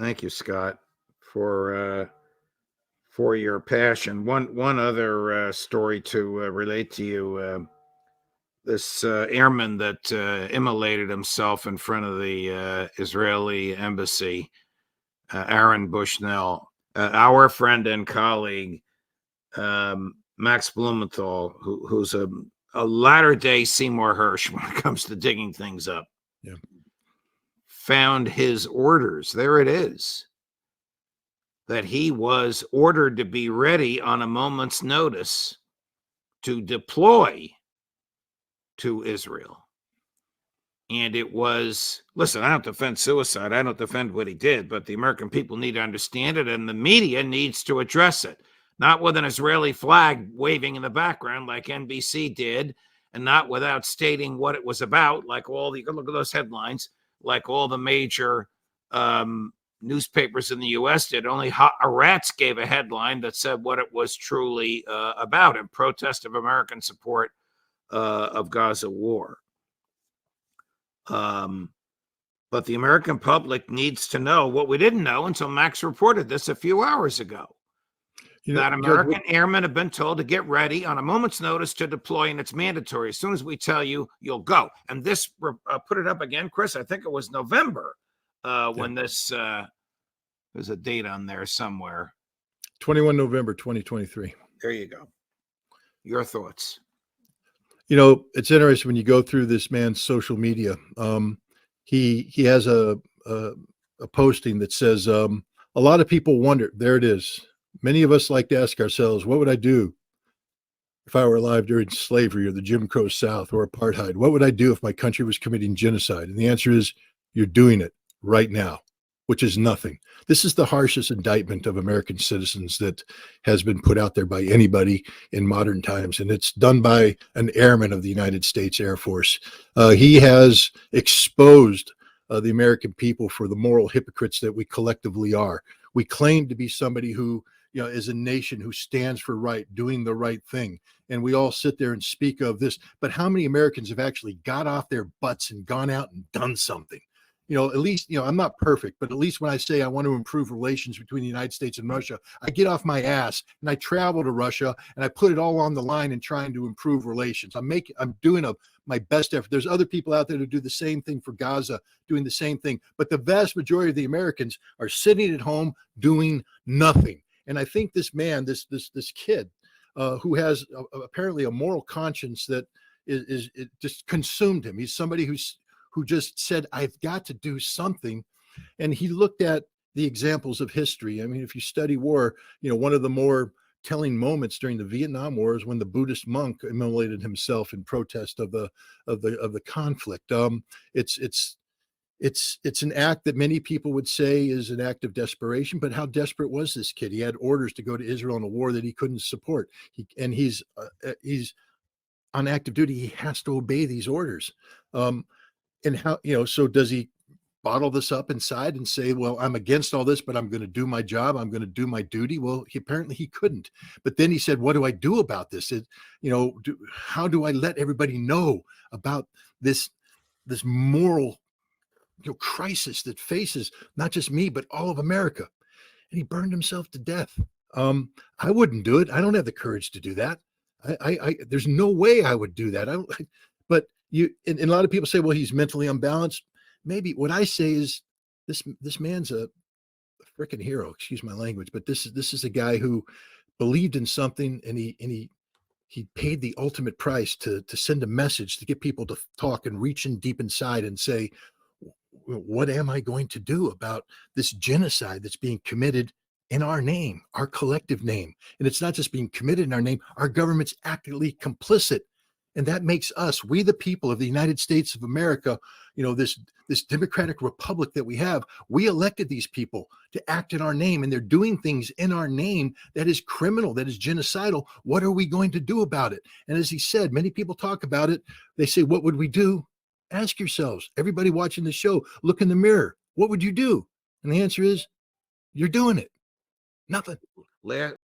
Thank you, Scott, for your passion. One other story to relate to you. This airman that immolated himself in front of the Israeli embassy, Aaron Bushnell, our friend and colleague, Max Blumenthal, who's a latter-day Seymour Hersh when it comes to digging things up, yeah, found his orders. There it is. That he was ordered to be ready on a moment's notice to deploy to Israel. And it was, listen, I don't defend suicide. I don't defend what he did, but the American people need to understand it, and the media needs to address it. Not with an Israeli flag waving in the background like NBC did, and not without stating what it was about, like all the, look at those headlines, like all the major newspapers in the U.S. did. Only Haaretz gave a headline that said what it was truly about, in protest of American support of Gaza war. But the American public needs to know what we didn't know until Max reported this a few hours ago. That American airmen have been told to get ready on a moment's notice to deploy, and it's mandatory. As soon as we tell you, you'll go. And this, put it up again, Chris, I think it was November when this, there's a date on there somewhere. 21 November 2023. There you go. Your thoughts? You know, it's interesting when you go through this man's social media. He has a posting that says, a lot of people wonder, there it is. Many of us like to ask ourselves, what would I do if I were alive during slavery or the Jim Crow South or apartheid? What would I do if my country was committing genocide? And the answer is, you're doing it right now, which is nothing. This is the harshest indictment of American citizens that has been put out there by anybody in modern times. And it's done by an airman of the United States Air Force. He has exposed the American people for the moral hypocrites that we collectively are. We claim to be somebody who, you know, is a nation who stands for right, doing the right thing. And we all sit there and speak of this. But how many Americans have actually got off their butts and gone out and done something? You know, at least, you know, I'm not perfect, but at least when I say I want to improve relations between the United States and Russia, I get off my ass and I travel to Russia and I put it all on the line in trying to improve relations. I'm doing my best effort. There's other people out there who do the same thing for Gaza, doing the same thing. But the vast majority of the Americans are sitting at home doing nothing. And I think this man, this kid, who has apparently a moral conscience that is it just consumed him. He's somebody who just said, I've got to do something. And he looked at the examples of history. I mean, if you study war, you know, one of the more telling moments during the Vietnam War is when the Buddhist monk immolated himself in protest of the conflict. It's an act that many people would say is an act of desperation, but how desperate was this kid? He had orders to go to Israel in a war that he couldn't support. He's on active duty. He has to obey these orders. And how, you know, so does he bottle this up inside and say, well, I'm against all this, but I'm going to do my job. I'm going to do my duty. Well, apparently he couldn't. But then he said, what do I do about this? How do I let everybody know about this moral, crisis that faces not just me, but all of America? And he burned himself to death. I wouldn't do it. I don't have the courage to do that. There's no way I would do that. But and a lot of people say, well, he's mentally unbalanced. Maybe. What I say is this man's a freaking hero, excuse my language, but this is a guy who believed in something, and he paid the ultimate price to send a message, to get people to talk and reach in deep inside and say, what am I going to do about this genocide that's being committed in our name, our collective name? And it's not just being committed in our name, our government's actively complicit. And that makes us, we the people of the United States of America, this democratic republic that we have, we elected these people to act in our name, and they're doing things in our name that is criminal, that is genocidal. What are we going to do about it? And as he said, many people talk about it. They say, what would we do? Ask yourselves, everybody watching the show, look in the mirror. What would you do? And the answer is, you're doing it. Nothing.